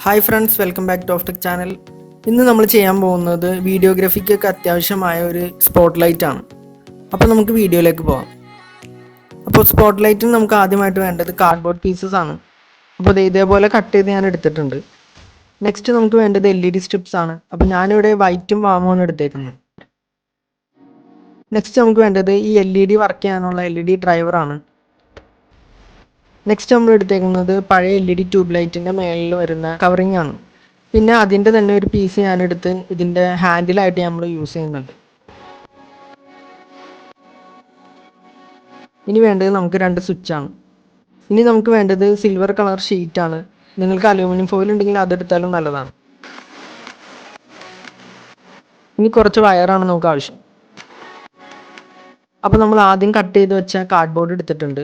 Hi friends, welcome back to ഓഫ്ടെക് channel. ഇന്ന് നമ്മൾ ചെയ്യാൻ പോകുന്നത് വീഡിയോഗ്രാഫിക്കൊക്കെ അത്യാവശ്യമായ ഒരു സ്പോട്ട് ലൈറ്റ് ആണ്. അപ്പോൾ നമുക്ക് വീഡിയോയിലേക്ക് പോകാം. അപ്പോൾ സ്പോട്ട് ലൈറ്റിന് നമുക്ക് ആദ്യമായിട്ട് വേണ്ടത് കാർഡ്ബോർഡ് പീസസ് ആണ്. അപ്പോൾ ഇതേപോലെ കട്ട് ചെയ്ത് ഞാൻ എടുത്തിട്ടുണ്ട്. നെക്സ്റ്റ് നമുക്ക് വേണ്ടത് LED സ്ട്രിപ്സ് ആണ്. അപ്പോൾ ഞാനിവിടെ വൈറ്റും വാമുമാണ് എടുത്തേക്കുന്നത്. നെക്സ്റ്റ് നമുക്ക് വേണ്ടത് ഈ LED വർക്ക് ചെയ്യാനുള്ള LED ഡ്രൈവറാണ്. നെക്സ്റ്റ് നമ്മൾ എടുത്തേക്കുന്നത് പഴയ LED ട്യൂബ് ലൈറ്റിൻ്റെ മേളിൽ വരുന്ന കവറിങ് ആണ്. പിന്നെ അതിൻ്റെ തന്നെ ഒരു പീസ് ഞാനെടുത്ത് ഇതിൻ്റെ ഹാൻഡിലായിട്ട് നമ്മൾ യൂസ് ചെയ്യുന്നുണ്ട്. ഇനി വേണ്ടത് നമുക്ക് 2 സ്വിച്ചാണ്. ഇനി നമുക്ക് വേണ്ടത് സിൽവർ കളർ ഷീറ്റാണ്. നിങ്ങൾക്ക് അലൂമിനിയം ഫോയിൽ ഉണ്ടെങ്കിൽ അതെടുത്താലും നല്ലതാണ്. ഇനി കുറച്ച് വയറാണ് നമുക്ക് ആവശ്യം. അപ്പോൾ നമ്മൾ ആദ്യം കട്ട് ചെയ്ത് വെച്ച കാർഡ്ബോർഡ് എടുത്തിട്ടുണ്ട്.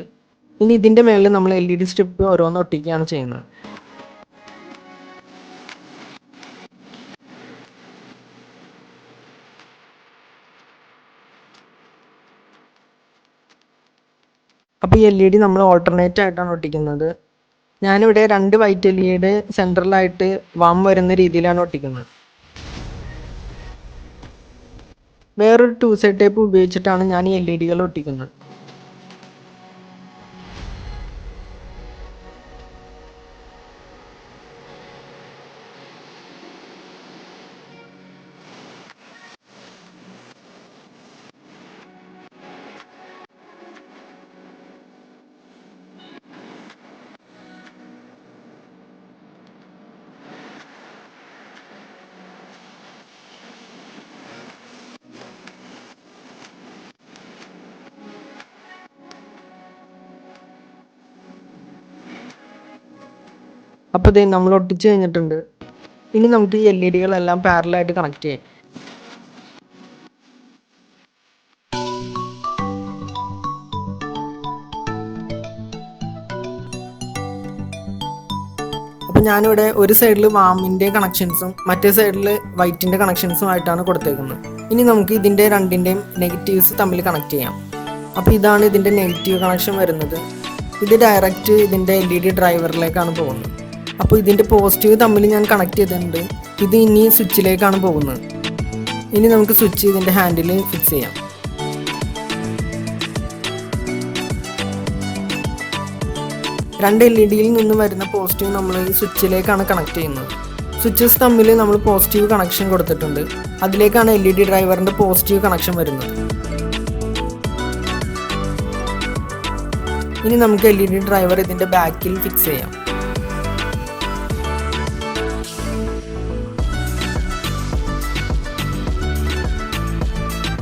ഇനി ഇതിൻ്റെ മേളിൽ നമ്മൾ LED സ്ട്രിപ്പ് ഓരോന്ന് ഒട്ടിക്കുകയാണ് ചെയ്യുന്നത്. അപ്പോൾ ഈ LED നമ്മൾ ഓൾട്ടർനേറ്റ് ആയിട്ടാണ് ഒട്ടിക്കുന്നത്. ഞാനിവിടെ 2 വൈറ്റ് LED സെൻട്രലായിട്ട് വാം വരുന്ന രീതിയിലാണ് ഒട്ടിക്കുന്നത്. വേറൊരു 2 സൈഡ് ടേപ്പ് ഉപയോഗിച്ചിട്ടാണ് ഞാൻ ഈ LEDകൾ ഒട്ടിക്കുന്നത്. അപ്പോൾ ഇത് നമ്മൾ ഒട്ടിച്ച് കഴിഞ്ഞിട്ടുണ്ട്. ഇനി നമുക്ക് ഈ LEDകളെല്ലാം പാരലായിട്ട് കണക്ട് ചെയ്യാം. അപ്പോൾ ഞാനിവിടെ ഒരു സൈഡിൽ വാമിൻ്റെ കണക്ഷൻസും മറ്റേ സൈഡിൽ വൈറ്റിൻ്റെ കണക്ഷൻസും ആയിട്ടാണ് കൊടുത്തേക്കുന്നത്. ഇനി നമുക്ക് ഇതിൻ്റെ രണ്ടിൻ്റെയും നെഗറ്റീവ്സ് തമ്മിൽ കണക്ട് ചെയ്യാം. അപ്പോൾ ഇതാണ് ഇതിൻ്റെ നെഗറ്റീവ് കണക്ഷൻ വരുന്നത്. ഇത് ഡയറക്റ്റ് ഇതിൻ്റെ LED ഡ്രൈവറിലേക്കാണ് പോകുന്നത്. അപ്പോൾ ഇതിൻ്റെ പോസിറ്റീവ് തമ്മിൽ ഞാൻ കണക്ട് ചെയ്തിട്ടുണ്ട്. ഇത് ഇനി സ്വിച്ചിലേക്കാണ് പോകുന്നത്. ഇനി നമുക്ക് സ്വിച്ച് ഇതിൻ്റെ ഹാൻഡിൽ ഫിക്സ് ചെയ്യാം. രണ്ട് LEDയിൽ നിന്ന് വരുന്ന പോസിറ്റീവ് നമ്മൾ ഈ സ്വിച്ചിലേക്കാണ് കണക്ട് ചെയ്യുന്നത്. സ്വിച്ചസ് തമ്മിൽ നമ്മൾ പോസിറ്റീവ് കണക്ഷൻ കൊടുത്തിട്ടുണ്ട്. അതിലേക്കാണ് LED ഡ്രൈവറിൻ്റെ പോസിറ്റീവ് കണക്ഷൻ വരുന്നത്. ഇനി നമുക്ക് LED ഡ്രൈവർ ഇതിൻ്റെ ബാക്കിൽ ഫിക്സ് ചെയ്യാം.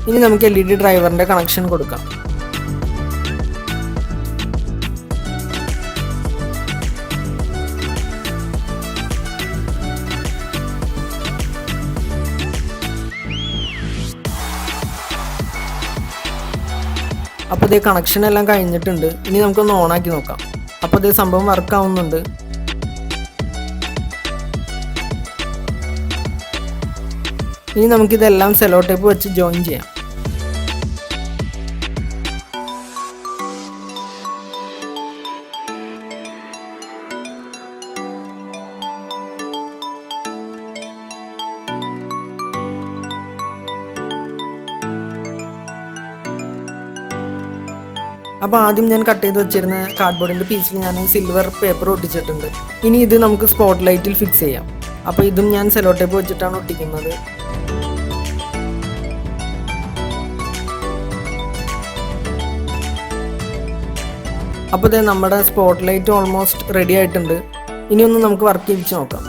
ഇനി നമുക്ക് LED ഡ്രൈവറിൻ്റെ കണക്ഷൻ കൊടുക്കാം. അപ്പോൾ ഇതേ കണക്ഷൻ എല്ലാം കഴിഞ്ഞിട്ടുണ്ട്. ഇനി നമുക്കൊന്ന് ഓണാക്കി നോക്കാം. അപ്പോൾ ഇതേ സംഭവം വർക്ക് ആവുന്നുണ്ട്. ഇനി നമുക്കിതെല്ലാം സെലോ ടേപ്പ് വെച്ച് ജോയിൻ ചെയ്യാം. അപ്പോൾ ആദ്യം ഞാൻ കട്ട് ചെയ്ത് വെച്ചിരുന്ന കാർഡ്ബോർഡിൻ്റെ പീസിൽ ഞാൻ സിൽവർ പേപ്പർ ഒട്ടിച്ചിട്ടുണ്ട്. ഇനി ഇത് നമുക്ക് സ്പോട്ട് ലൈറ്റിൽ ഫിക്സ് ചെയ്യാം. അപ്പോൾ ഇതും ഞാൻ സെലോ ടേപ്പ് വെച്ചിട്ടാണ് ഒട്ടിക്കുന്നത്. അപ്പോൾ ഇത് നമ്മുടെ സ്പോട്ട് ലൈറ്റ് ഓൾമോസ്റ്റ് റെഡി ആയിട്ടുണ്ട്. ഇനിയൊന്ന് നമുക്ക് വർക്ക് ചെയ്യിച്ച് നോക്കാം.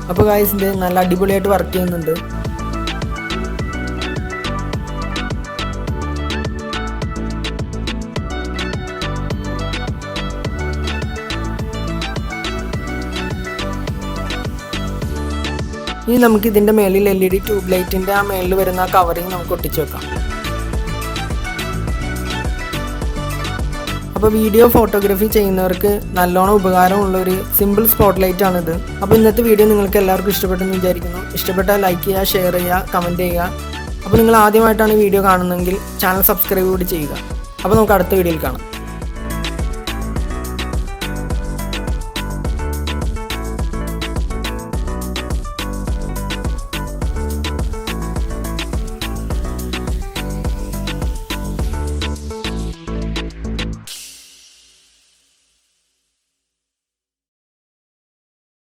അപ്പോൾ ഗായ്സ് ഇത് നല്ല അടിപൊളിയായിട്ട് വർക്ക് ചെയ്യുന്നുണ്ട്. ഇനി നമുക്ക് ഇതിൻ്റെ മേലിൽ LED ട്യൂബ് ലൈറ്റിൻ്റെ ആ മേളിൽ വരുന്ന കവറിങ് നമുക്ക് ഒട്ടിച്ച് വെക്കാം. അപ്പോൾ വീഡിയോ ഫോട്ടോഗ്രാഫി ചെയ്യുന്നവർക്ക് നല്ലോണം ഉപകാരമുള്ളൊരു സിമ്പിൾ സ്പോട്ട് ലൈറ്റ് ആണിത്. അപ്പോൾ ഇന്നത്തെ വീഡിയോ നിങ്ങൾക്ക് എല്ലാവർക്കും ഇഷ്ടപ്പെട്ടെന്ന് വിചാരിക്കുന്നു. ഇഷ്ടപ്പെട്ടാൽ ലൈക്ക് ചെയ്യുക, ഷെയർ ചെയ്യുക, കമൻറ്റ് ചെയ്യുക. അപ്പോൾ നിങ്ങൾ ആദ്യമായിട്ടാണ് വീഡിയോ കാണുന്നതെങ്കിൽ ചാനൽ സബ്സ്ക്രൈബ് കൂടി ചെയ്യുക. അപ്പോൾ നമുക്ക് അടുത്ത വീഡിയോയിൽ കാണാം.